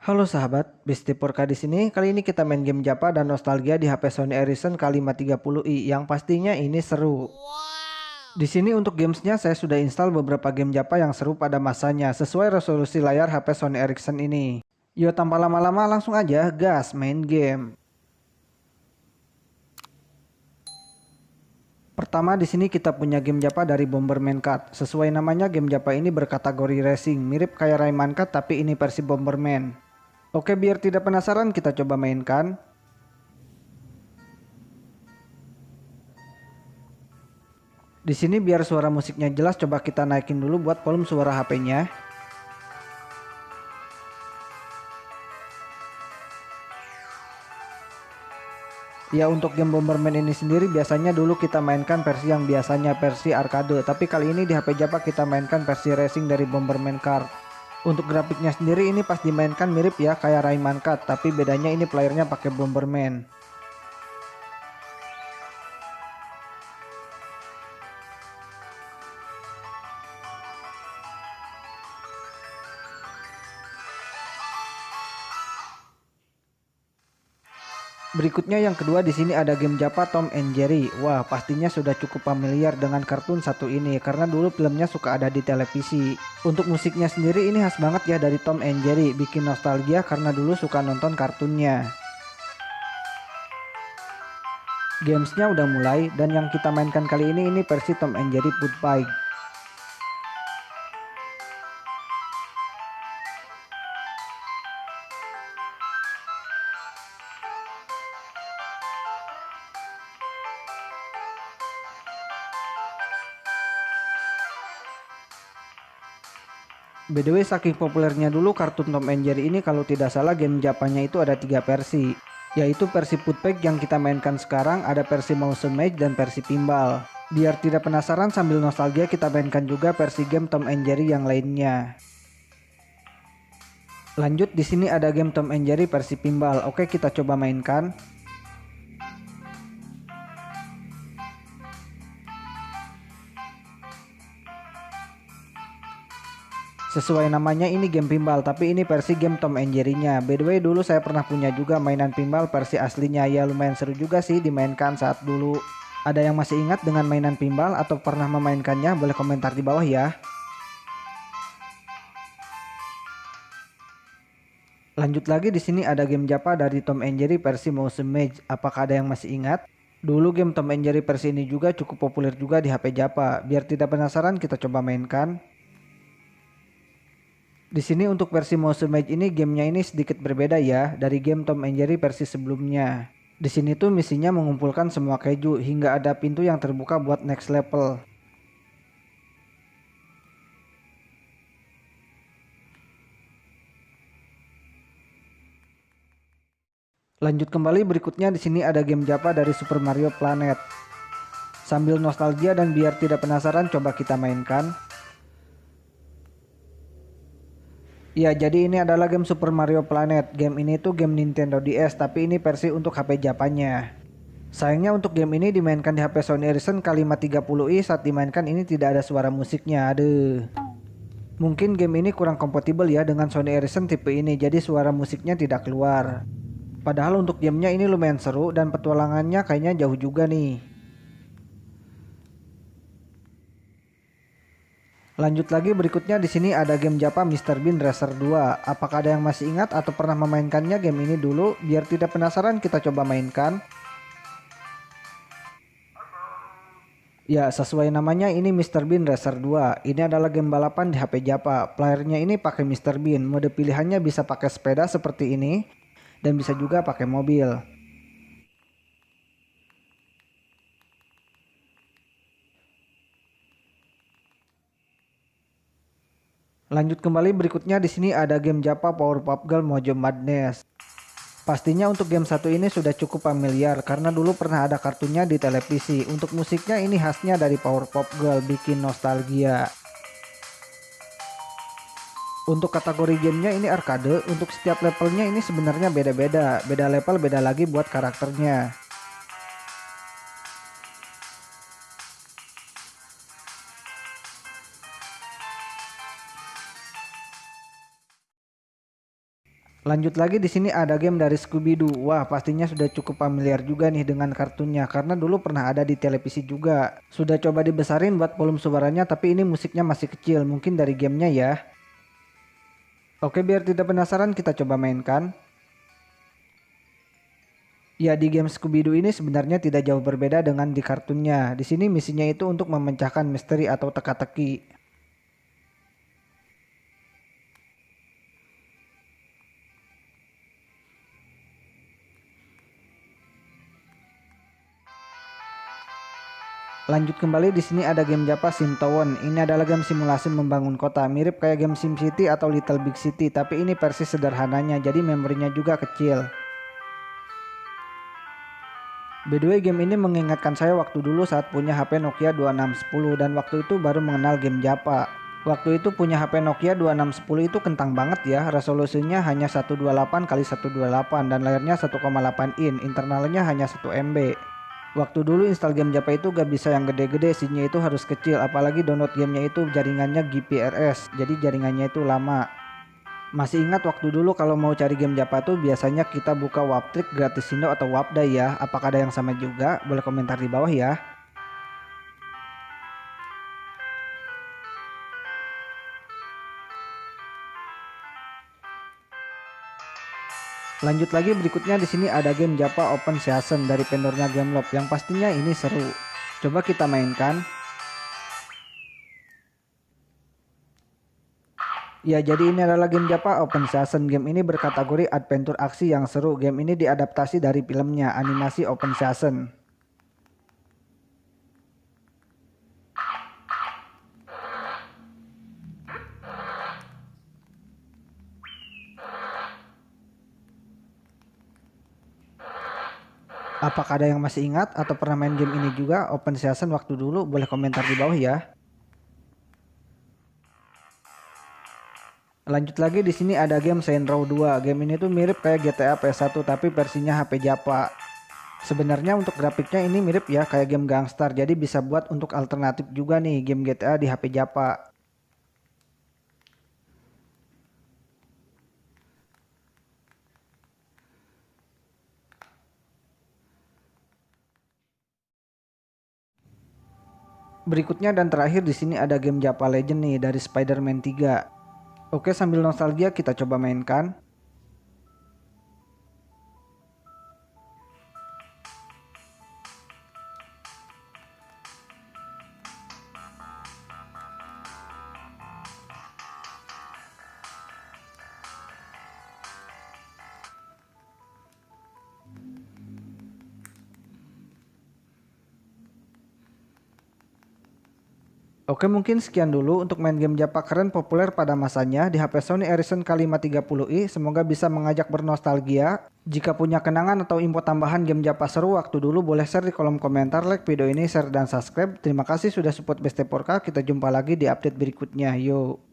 Halo sahabat, Bistipurka di sini. Kali ini kita main game Japa dan nostalgia di HP Sony Ericsson K530i yang pastinya ini seru. Di sini untuk gamesnya saya sudah install beberapa game Japa yang seru pada masanya sesuai resolusi layar HP Sony Ericsson ini. Yuk tanpa lama-lama langsung aja gas main game. Pertama di sini kita punya game Japa dari Bomberman Cut. Sesuai namanya game Japa ini berkategori racing, mirip kayak Rayman Cut tapi ini versi Bomberman. Oke, biar tidak penasaran kita coba mainkan. Di sini biar suara musiknya jelas coba kita naikin dulu buat volume suara HP-nya. Ya untuk game Bomberman ini sendiri biasanya dulu kita mainkan versi yang biasanya versi arcade, tapi kali ini di HP Japa kita mainkan versi racing dari Bomberman Kart. Untuk grafiknya sendiri ini pas dimainkan mirip ya kayak Rayman Cut, tapi bedanya ini playernya pakai Bomberman. Berikutnya yang kedua di sini ada game Japa Tom and Jerry. Wah, pastinya sudah cukup familiar dengan kartun satu ini karena dulu filmnya suka ada di televisi. Untuk musiknya sendiri ini khas banget ya dari Tom and Jerry, bikin nostalgia karena dulu suka nonton kartunnya. Gamesnya udah mulai dan yang kita mainkan kali ini versi Tom and Jerry Food Fight. By the way, saking populernya dulu kartun Tom and Jerry ini kalau tidak salah game Japanya itu ada 3 versi. Yaitu versi Footpack yang kita mainkan sekarang, ada versi Mouse Mage dan versi Pinball. Biar tidak penasaran sambil nostalgia kita mainkan juga versi game Tom and Jerry yang lainnya. Lanjut di sini ada game Tom and Jerry versi Pinball. Oke, kita coba mainkan. Sesuai namanya ini game pinball, tapi ini versi game Tom and Jerry-nya. By the way, dulu saya pernah punya juga mainan pinball versi aslinya. Ya lumayan seru juga sih dimainkan saat dulu. Ada yang masih ingat dengan mainan pinball atau pernah memainkannya? Boleh komentar di bawah ya. Lanjut lagi di sini ada game Japa dari Tom and Jerry versi Mouse Mage. Apakah ada yang masih ingat? Dulu game Tom and Jerry versi ini juga cukup populer juga di HP Japa. Biar tidak penasaran kita coba mainkan. Di sini untuk versi Mouse Mage ini gamenya ini sedikit berbeda ya dari game Tom and Jerry versi sebelumnya. Di sini tuh misinya mengumpulkan semua keju hingga ada pintu yang terbuka buat next level. Lanjut kembali berikutnya di sini ada game Japa dari Super Mario Planet. Sambil nostalgia dan biar tidak penasaran coba kita mainkan. Ya, jadi ini adalah game Super Mario Planet. Game ini tuh game Nintendo DS, tapi ini versi untuk HP Japanya. Sayangnya untuk game ini dimainkan di HP Sony Ericsson K530i, saat dimainkan ini tidak ada suara musiknya. Aduh. Mungkin game ini kurang kompatibel ya dengan Sony Ericsson tipe ini, jadi suara musiknya tidak keluar. Padahal untuk gamenya ini lumayan seru dan petualangannya kayaknya jauh juga nih. Lanjut lagi berikutnya di sini ada game Japa Mr. Bean Racer 2. Apakah ada yang masih ingat atau pernah memainkannya game ini dulu? Biar tidak penasaran kita coba mainkan. Ya, sesuai namanya ini Mr. Bean Racer 2. Ini adalah game balapan di HP Japa. Playernya ini pakai Mr. Bean. Mode pilihannya bisa pakai sepeda seperti ini dan bisa juga pakai mobil. Lanjut kembali berikutnya di sini ada game Japa Powerpuff Girl Mojo Madness. Pastinya untuk game satu ini sudah cukup familiar karena dulu pernah ada kartunya di televisi. Untuk musiknya ini khasnya dari Powerpuff Girl, bikin nostalgia. Untuk kategori gamenya ini arcade, untuk setiap levelnya ini sebenarnya beda-beda. Beda level beda lagi buat karakternya. Lanjut lagi di sini ada game dari Scooby-Doo. Wah, pastinya sudah cukup familiar juga nih dengan kartunnya karena dulu pernah ada di televisi juga. Sudah coba dibesarin buat volume suaranya tapi ini musiknya masih kecil, mungkin dari gamenya ya. Oke, biar tidak penasaran kita coba mainkan. Ya, di game Scooby-Doo ini sebenarnya tidak jauh berbeda dengan di kartunnya. Di sini misinya itu untuk memecahkan misteri atau teka-teki. Lanjut kembali di sini ada game Japa SimTown. Ini adalah game simulasi membangun kota, mirip kayak game SimCity atau Little Big City, tapi ini versi sederhananya, jadi memorinya juga kecil. By the way, game ini mengingatkan saya waktu dulu saat punya HP Nokia 2610 dan waktu itu baru mengenal game Japa. Waktu itu punya HP Nokia 2610 itu kentang banget ya, resolusinya hanya 128 x 128 dan layarnya 1,8 in, internalnya hanya 1 MB. Waktu dulu install game Japa itu gak bisa yang gede-gede, SIM-nya itu harus kecil, apalagi download gamenya itu jaringannya GPRS, jadi jaringannya itu lama. Masih ingat waktu dulu kalau mau cari game Japa tuh biasanya kita buka Waptrick, Gratisindo atau Wapday ya, apakah ada yang sama juga? Boleh komentar di bawah ya. Lanjut lagi berikutnya di sini ada game Japa Open Season dari vendornya Gameloft yang pastinya ini seru. Coba kita mainkan. Ya, jadi ini adalah game Japa Open Season. Game ini berkategori adventure aksi yang seru. Game ini diadaptasi dari filmnya animasi Open Season. Apakah ada yang masih ingat atau pernah main game ini juga Open Season waktu dulu? Boleh komentar di bawah ya. Lanjut lagi di sini ada game Saints Row 2. Game ini tuh mirip kayak GTA PS1 tapi versinya HP Japa. Sebenarnya untuk grafiknya ini mirip ya kayak game Gangstar. Jadi bisa buat untuk alternatif juga nih game GTA di HP Japa. Berikutnya dan terakhir di sini ada game Japa Legend nih dari Spider-Man 3. Oke, sambil nostalgia kita coba mainkan. Oke, mungkin sekian dulu untuk main game Japa keren populer pada masanya di HP Sony Ericsson K530i. Semoga bisa mengajak bernostalgia. Jika punya kenangan atau info tambahan game Japa seru waktu dulu boleh share di kolom komentar, like video ini, share dan subscribe. Terima kasih sudah support Beste Porka. Kita jumpa lagi di update berikutnya. Yo.